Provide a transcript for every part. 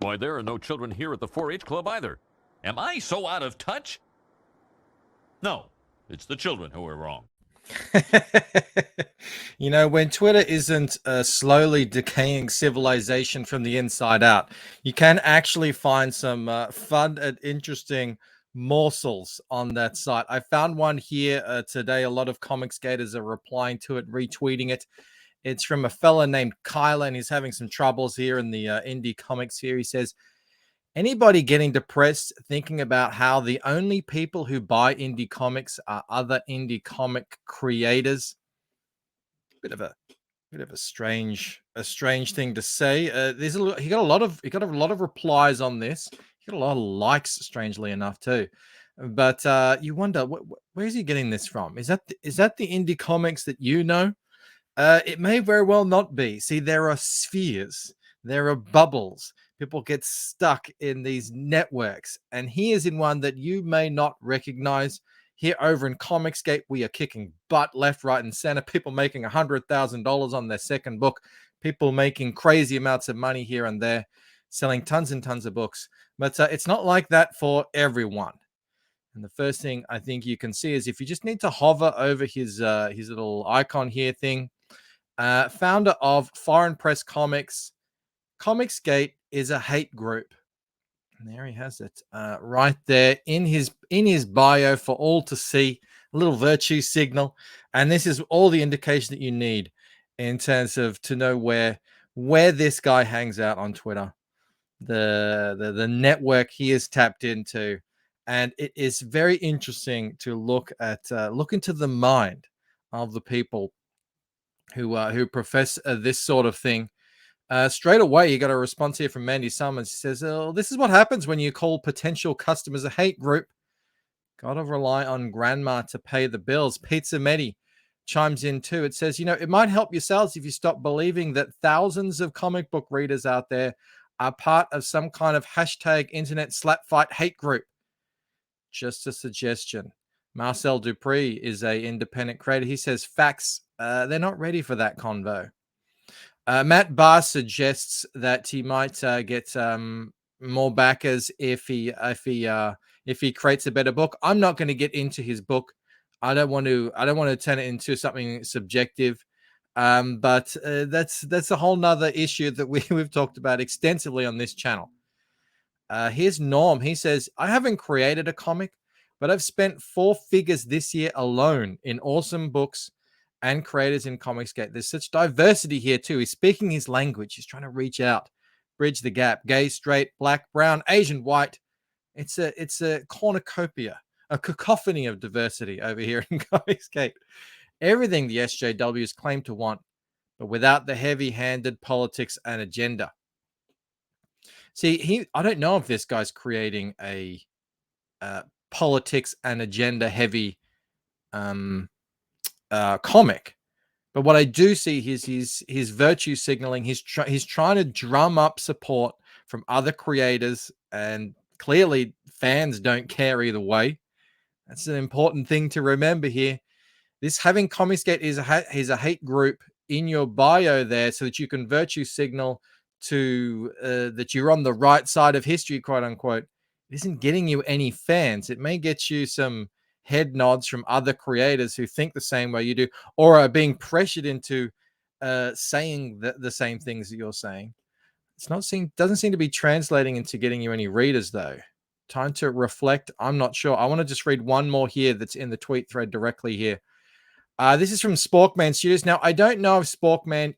Why, there are no children here at the 4-H club either. Am I so out of touch? No, it's the children who are wrong. You know, when Twitter isn't a slowly decaying civilization from the inside out, you can actually find some fun and interesting morsels on that site. I found one here today. A lot of comics gators are replying to it, retweeting it. It's from a fella named Kyla, and he's having some troubles here in the indie comics here. He says, anybody getting depressed thinking about how the only people who buy indie comics are other indie comic creators? Bit of a strange thing to say. He got a lot of replies on this. He got a lot of likes, strangely enough, too. But you wonder where is he getting this from? Is that the indie comics that you know? It may very well not be. See, there are spheres, there are bubbles. People get stuck in these networks, and he is in one that you may not recognize. Here over in Comicsgate, we are kicking butt left, right, and center. People making $100,000 on their second book. People making crazy amounts of money here and there, selling tons and tons of books. But it's not like that for everyone. And the first thing I think you can see is if you just need to hover over his little icon here thing, founder of Foreign Press Comics, Comicsgate is a hate group. And there he has it, right there in his bio for all to see. A little virtue signal, and this is all the indication that you need in terms of to know where this guy hangs out on Twitter, the network he is tapped into, and it is very interesting to look into the mind of the people who profess this sort of thing. Straight away, you got a response here from Mandy Summers. She says, oh, this is what happens when you call potential customers a hate group. Gotta rely on grandma to pay the bills. Pizza Medi chimes in too. It says, it might help your sales if you stop believing that thousands of comic book readers out there are part of some kind of hashtag internet slap fight hate group. Just a suggestion. Marcel Dupree is a independent creator. He says, facts, they're not ready for that convo. Matt Barr suggests that he might get more backers if he creates a better book. I'm not going to get into his book. I don't want to turn it into something subjective. But that's a whole nother issue that we've talked about extensively on this channel. Here's Norm. He says, I haven't created a comic, but I've spent 4 figures this year alone in awesome books and creators in Comicsgate. There's such diversity here too. He's speaking his language. He's trying to reach out, bridge the gap. Gay, straight, black, brown, Asian, white. It's a cornucopia, a cacophony of diversity over here in Comicsgate. Everything the SJWs claim to want, but without the heavy-handed politics and agenda. See, I don't know if this guy's creating a politics and agenda heavy comic, but what I do see is his virtue signaling. He's trying to drum up support from other creators, and clearly fans don't care either way. That's an important thing to remember here. This having Comicsgate is a hate group in your bio there, so that you can virtue signal to that you're on the right side of history, quote unquote. It isn't getting you any fans. It may get you some head nods from other creators who think the same way you do, or are being pressured into saying the same things that you're saying. Doesn't seem to be translating into getting you any readers though. Time to reflect. I'm not sure. I want to just read one more here that's in the tweet thread directly here. This is from Sporkman Studios. Now, I don't know if Sporkman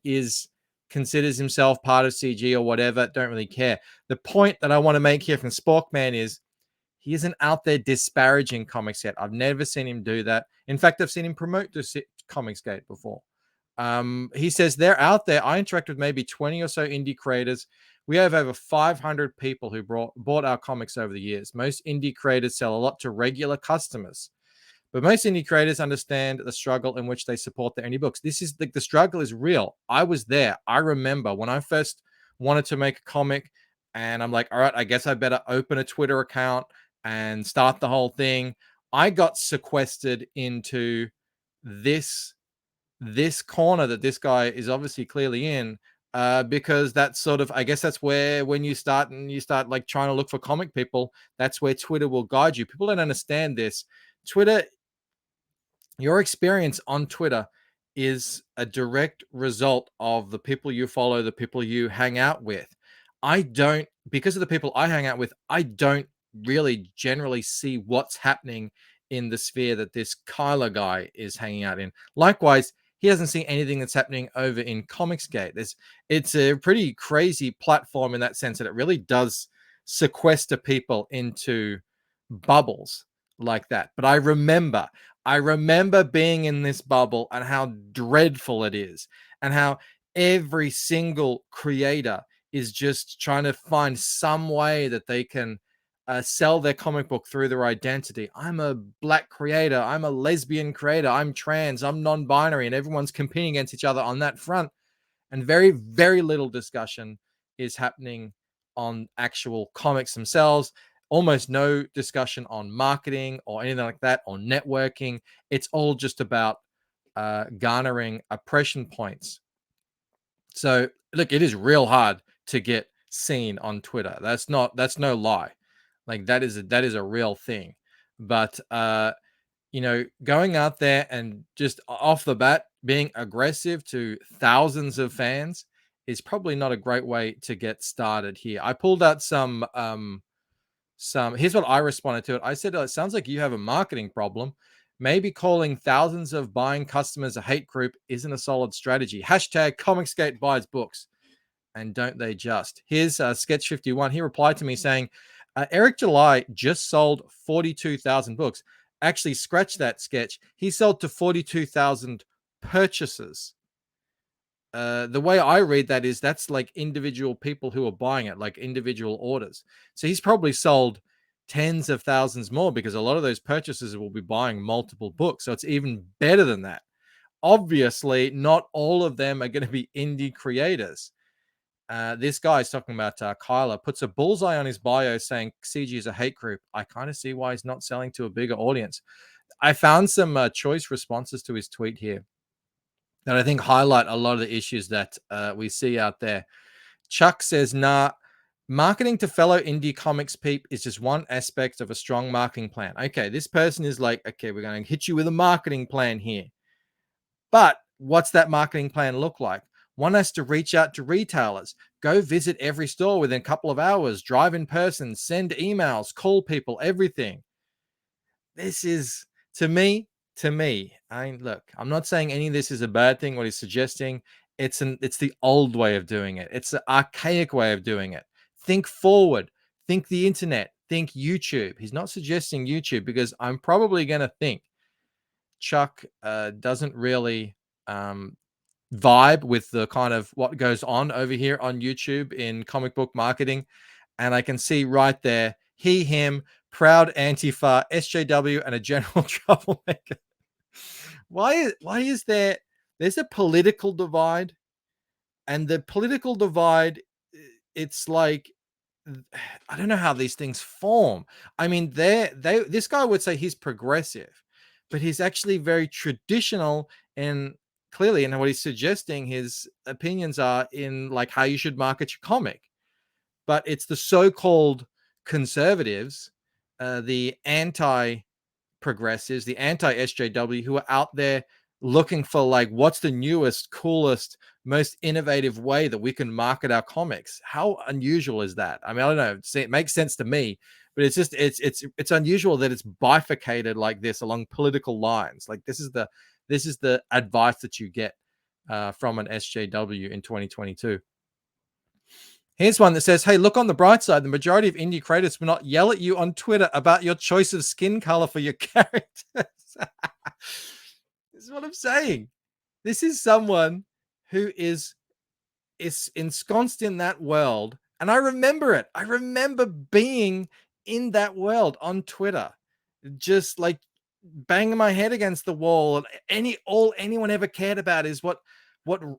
considers himself part of CG or whatever. Don't really care. The point that I want to make here from Sporkman is he isn't out there disparaging Comicsgate. I've never seen him do that. In fact, I've seen him promote Comicsgate before. He says they're out there. I interact with maybe 20 or so indie creators. We have over 500 people who bought our comics over the years. Most indie creators sell a lot to regular customers, but most indie creators understand the struggle in which they support their indie books. This is the struggle is real. I was there. I remember when I first wanted to make a comic, and I'm like, all right, I guess I better open a Twitter account and start the whole thing. I got sequestered into this corner that this guy is obviously clearly in, because that's sort of, I guess that's where, when you start like trying to look for comic people, that's where Twitter will guide you. People don't understand this. Twitter, your experience on Twitter is a direct result of the people you follow, the people you hang out with. Because of the people I hang out with, I don't really generally see what's happening in the sphere that this Kyler guy is hanging out in. Likewise, he hasn't seen anything that's happening over in Comicsgate. It's a pretty crazy platform in that sense that it really does sequester people into bubbles like that. But I remember being in this bubble and how dreadful it is, and how every single creator is just trying to find some way that they can sell their comic book through their identity. I'm a black creator, I'm a lesbian creator, I'm trans, I'm non-binary, and everyone's competing against each other on that front. And very, very little discussion is happening on actual comics themselves. Almost no discussion on marketing or anything like that, or networking. It's all just about garnering oppression points. So look, it is real hard to get seen on Twitter. That's no lie. Like that is a real thing. But going out there and just off the bat being aggressive to thousands of fans is probably not a great way to get started here. I pulled out some here's what I responded to it. I said, it sounds like you have a marketing problem. Maybe calling thousands of buying customers a hate group isn't a solid strategy. Hashtag Comicsgate buys books. And don't they just? Here's Sketch 51. He replied to me saying, Eric July just sold 42,000 books. Actually, scratch that, Sketch. He sold to 42,000 purchases. The way I read that is that's like individual people who are buying it, like individual orders. So he's probably sold tens of thousands more, because a lot of those purchases will be buying multiple books. So it's even better than that. Obviously, not all of them are going to be indie creators. This guy is talking about Kyler, puts a bullseye on his bio saying CG is a hate group. I kind of see why he's not selling to a bigger audience. I found some choice responses to his tweet here that I think highlight a lot of the issues that we see out there. Chuck says, nah, marketing to fellow indie comics peep is just one aspect of a strong marketing plan. Okay, this person is like, okay, we're going to hit you with a marketing plan here. But what's that marketing plan look like? One has to reach out to retailers, go visit every store within a couple of hours, drive in person, send emails, call people, everything. This is, to me, I mean, look, I'm not saying any of this is a bad thing. What he's suggesting, it's the old way of doing it. It's the archaic way of doing it. Think forward, think the internet, think YouTube. He's not suggesting YouTube, because I'm probably going to think Chuck doesn't really vibe with the kind of what goes on over here on YouTube in comic book marketing. And I can see right there, he, him, proud Antifa, SJW, and a general troublemaker. Why is there's a political divide, and the political divide, it's like, I don't know how these things form. I mean, this guy would say he's progressive, but he's actually very traditional, and clearly, and what he's suggesting his opinions are in like how you should market your comic. But it's the so-called conservatives, the anti-progressives, the anti-SJW, who are out there looking for like, what's the newest, coolest, most innovative way that we can market our comics. How unusual is that? I mean, I don't know. It makes sense to me, but it's just it's unusual that it's bifurcated like this along political lines. Like this is the advice that you get from an SJW in 2022. Here's one that says, hey, look on the bright side. The majority of indie creators will not yell at you on Twitter about your choice of skin color for your characters. This is what I'm saying. This is someone who is ensconced in that world. And I remember it. I remember being in that world on Twitter, just like banging my head against the wall. And all anyone ever cared about is what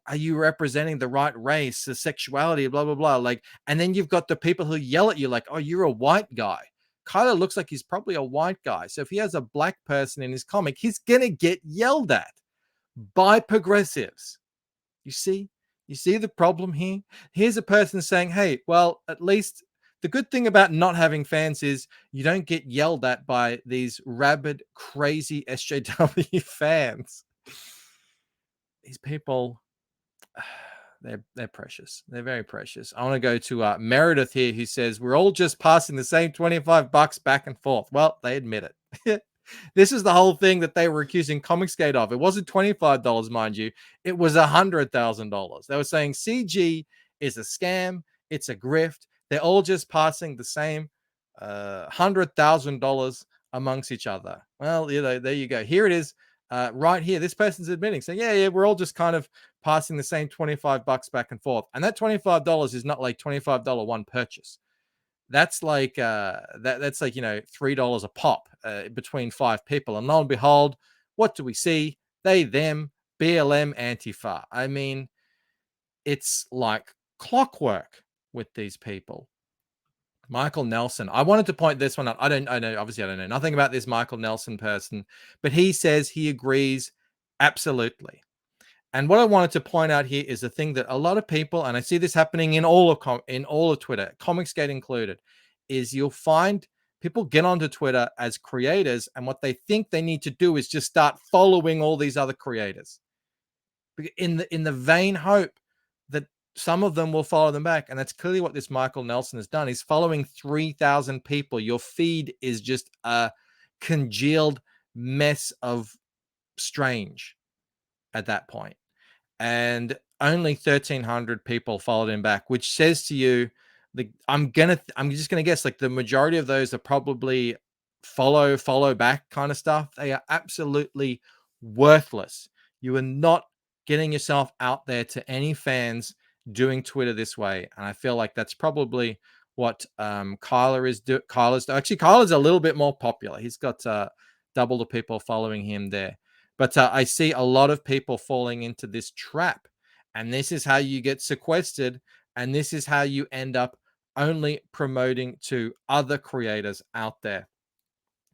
are you representing, the right race, the sexuality, blah, blah, blah. Like, and then you've got the people who yell at you like, oh, you're a white guy. Kyler looks like he's probably a white guy. So if he has a black person in his comic, he's going to get yelled at by progressives. You see, You see the problem here? Here's a person saying, hey, well, at least the good thing about not having fans is you don't get yelled at by these rabid, crazy SJW fans. These people, they're precious. They're very precious. I want to go to Meredith here, who says, we're all just passing the same $25 back and forth. Well, they admit it. This is the whole thing that they were accusing Comicsgate of. It wasn't $25, mind you. It was $100,000. They were saying CG is a scam. It's a grift. They're all just passing the same $100,000 amongst each other. Well, you know, there you go. Here it is, right here. This person's admitting, saying, yeah, we're all just kind of passing the same $25 back and forth. And that $25 is not like $25 one purchase. That's like that's like, you know, $3 a pop between 5 people. And lo and behold, what do we see? They, them, BLM, Antifa. I mean, it's like clockwork with these people. Michael Nelson. I wanted to point this one out. I know, obviously I don't know nothing about this Michael Nelson person, but he says he agrees absolutely. And what I wanted to point out here is the thing that a lot of people, and I see this happening in all of Twitter, Comicsgate included, is you'll find people get onto Twitter as creators, and what they think they need to do is just start following all these other creators in the vain hope that some of them will follow them back. And that's clearly what this Michael Nelson has done. He's following 3,000 people. Your feed is just a congealed mess of strange at that point. And only 1,300 people followed him back, which says to you, I'm just gonna guess, like, the majority of those are probably follow back kind of stuff. They are absolutely worthless. You are not getting yourself out there to any fans doing Twitter this way, and I feel like that's probably what Kyler's actually, Kyler's a little bit more popular. He's got double the people following him there. But I see a lot of people falling into this trap. And this is how you get sequestered. And this is how you end up only promoting to other creators out there.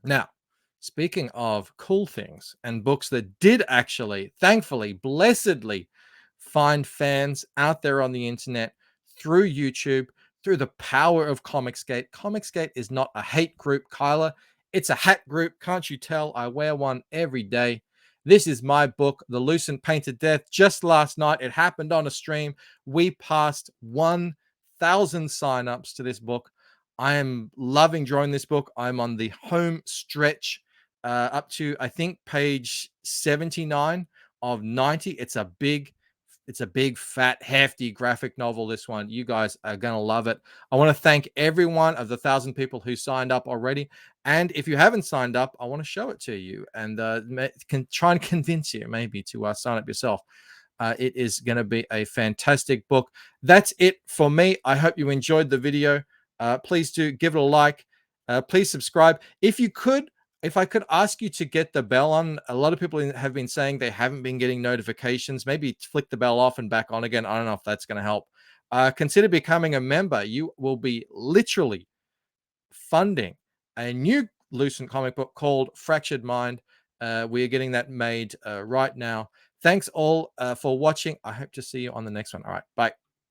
Now, speaking of cool things and books that did actually, thankfully, blessedly find fans out there on the internet through YouTube, through the power of Comicsgate. Comicsgate is not a hate group, Kyler. It's a hat group. Can't you tell? I wear one every day. This is my book, The Lucent Painted Death. Just last night, it happened on a stream. We passed 1,000 signups to this book. I am loving drawing this book. I'm on the home stretch up to, I think, page 79 of 90. It's a big, fat, hefty graphic novel, this one. You guys are going to love it. I want to thank every one of the 1,000 people who signed up already. And if you haven't signed up, I want to show it to you and can try and convince you maybe to sign up yourself. It is going to be a fantastic book. That's it for me. I hope you enjoyed the video. Please do give it a like. Please subscribe. If I could ask you to get the bell on, a lot of people have been saying they haven't been getting notifications. Maybe flick the bell off and back on again. I don't know if that's going to help. Consider becoming a member. You will be literally funding a new Lucent comic book called Fractured Mind. We are getting that made right now. Thanks all for watching. I hope to see you on the next one. All right. Bye.